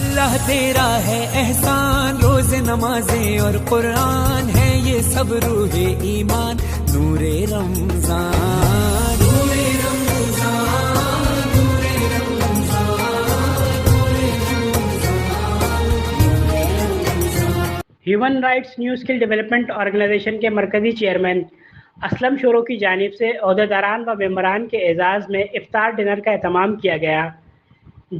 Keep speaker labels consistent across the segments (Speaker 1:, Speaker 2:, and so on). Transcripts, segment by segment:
Speaker 1: اللہ تیرا ہے احسان، روز نمازیں اور قرآن ہے یہ سب روح ایمان، نور رمضان، نور رمضان، نور Ramzan.
Speaker 2: Human rights new skill development organization کے مرکزی چیئرمین اسلم شورو کی جانب سے عہدیداران و ممبران کے اعزاز میں افطار ڈنر کا اہتمام کیا گیا،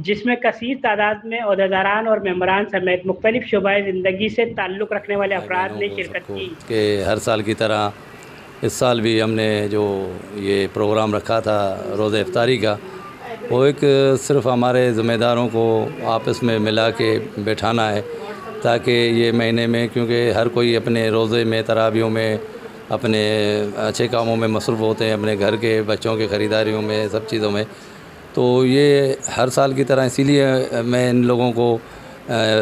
Speaker 2: جس میں کثیر تعداد میں عہدیداران اور ممبران سمیت مختلف شعبۂ زندگی سے تعلق رکھنے والے افراد نے شرکت کی۔
Speaker 3: کہ ہر سال کی طرح اس سال بھی ہم نے جو یہ پروگرام رکھا تھا روزہ افطاری کا، وہ ایک صرف ہمارے ذمہ داروں کو آپس میں ملا کے بٹھانا ہے، تاکہ یہ مہینے میں، کیونکہ ہر کوئی اپنے روزے میں، تراویحوں میں، اپنے اچھے کاموں میں مصروف ہوتے ہیں، اپنے گھر کے بچوں کے خریداریوں میں، سب چیزوں میں، تو یہ ہر سال کی طرح اسی لیے میں ان لوگوں کو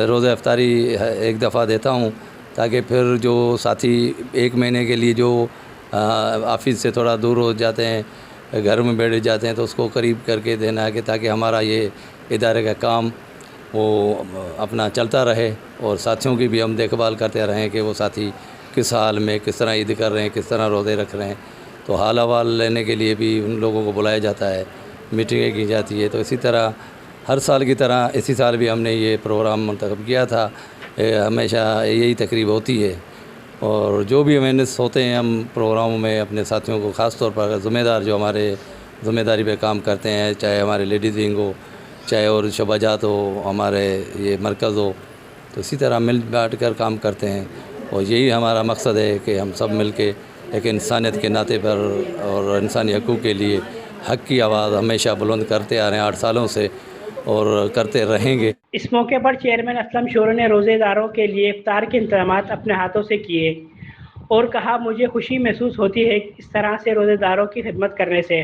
Speaker 3: روزہ افطاری ایک دفعہ دیتا ہوں، تاکہ پھر جو ساتھی ایک مہینے کے لیے جو آفس سے تھوڑا دور ہو جاتے ہیں، گھر میں بیٹھ جاتے ہیں، تو اس کو قریب کر کے دینا ہے، کہ تاکہ ہمارا یہ ادارے کا کام وہ اپنا چلتا رہے، اور ساتھیوں کی بھی ہم دیکھ بھال کرتے رہیں کہ وہ ساتھی کس حال میں، کس طرح عید کر رہے ہیں، کس طرح روزے رکھ رہے ہیں، تو حال احوال لینے کے لیے بھی ان لوگوں کو بلایا جاتا ہے، میٹنگیں کی جاتی ہے۔ تو اسی طرح ہر سال کی طرح اسی سال بھی ہم نے یہ پروگرام منتخب کیا تھا، ہمیشہ یہی تقریب ہوتی ہے، اور جو بھی اویئرنیس ہوتے ہیں ہم پروگراموں میں اپنے ساتھیوں کو، خاص طور پر ذمہ دار جو ہمارے ذمہ داری پہ کام کرتے ہیں، چاہے ہمارے لیڈیز ونگ ہو، چاہے اور شعبہ جات ہو، ہمارے یہ مرکز ہو، تو اسی طرح مل بانٹ کر کام کرتے ہیں، اور یہی ہمارا مقصد ہے کہ ہم سب مل کے ایک انسانیت کے ناطے پر اور انسانی حقوق کے لیے حق کی آواز ہمیشہ بلند کرتے آ رہے ہیں 8 سالوں سے، اور کرتے رہیں گے۔
Speaker 2: اس موقع پر چیئرمین اسلم شورو نے روزے داروں کے لیے افطار کے انتظامات اپنے ہاتھوں سے کیے اور کہا، مجھے خوشی محسوس ہوتی ہے اس طرح سے روزے داروں کی خدمت کرنے سے،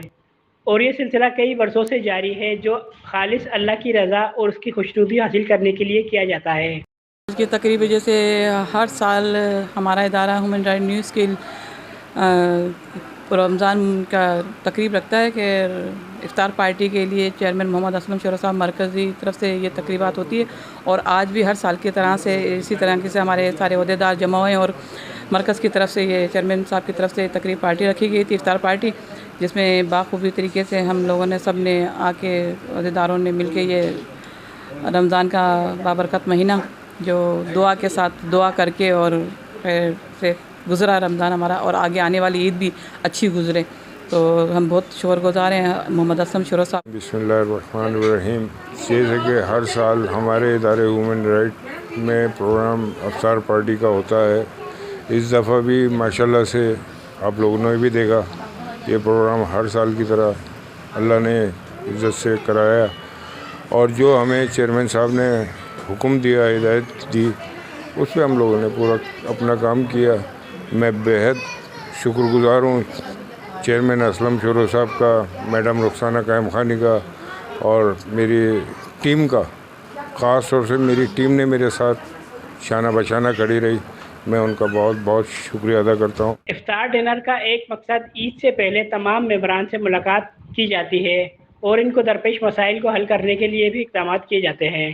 Speaker 2: اور یہ سلسلہ کئی برسوں سے جاری ہے جو خالص اللہ کی رضا اور اس کی خوشنودی حاصل کرنے کے لیے کیا جاتا ہے۔
Speaker 4: آج کی تقریب جیسے ہر سال ہمارا ادارہ ہیومن رائٹ نیو اسکل رمضان کا تقریب رکھتا ہے کہ افطار پارٹی کے لیے چیئرمین محمد اسلم شورو صاحب مرکزی طرف سے یہ تقریبات ہوتی ہے، اور آج بھی ہر سال کی طرح سے اسی طرح سے ہمارے سارے عہدیدار جمع ہوئے، اور مرکز کی طرف سے یہ چیئرمین صاحب کی طرف سے تقریب پارٹی رکھی گئی تھی، افطار پارٹی، جس میں باخوبی طریقے سے ہم لوگوں نے سب نے آ کے عہدیداروں نے مل کے یہ رمضان کا بابرکت مہینہ جو دعا کے ساتھ دعا کر کے اور خیر سے گزرا رمضان ہمارا، اور آگے آنے والی عید بھی اچھی گزرے، تو ہم بہت شکر گزار ہیں محمد اسلم شورو صاحب۔
Speaker 5: بسم اللہ الرحمن الرحیم۔ جیسے کہ ہر سال ہمارے ادارے ہیومن رائٹ میں پروگرام افطار پارٹی کا ہوتا ہے، اس دفعہ بھی ماشاءاللہ سے آپ لوگوں نے بھی دیکھا، یہ پروگرام ہر سال کی طرح اللہ نے عزت سے کرایا، اور جو ہمیں چیئرمین صاحب نے حکم دیا، ہدایت دی، اس پہ ہم لوگوں نے پورا اپنا کام کیا۔ میں بہت شکر گزار ہوں چیئرمین اسلم شورو صاحب کا، میڈم رخسانہ قائم خانی کا، اور میری ٹیم کا، خاص طور سے میری ٹیم نے میرے ساتھ شانہ بشانہ کھڑی رہی، میں ان کا بہت بہت شکریہ ادا کرتا ہوں۔
Speaker 2: افطار ڈنر کا ایک مقصد عید سے پہلے تمام ممبران سے ملاقات کی جاتی ہے، اور ان کو درپیش مسائل کو حل کرنے کے لیے بھی اقدامات کیے جاتے ہیں۔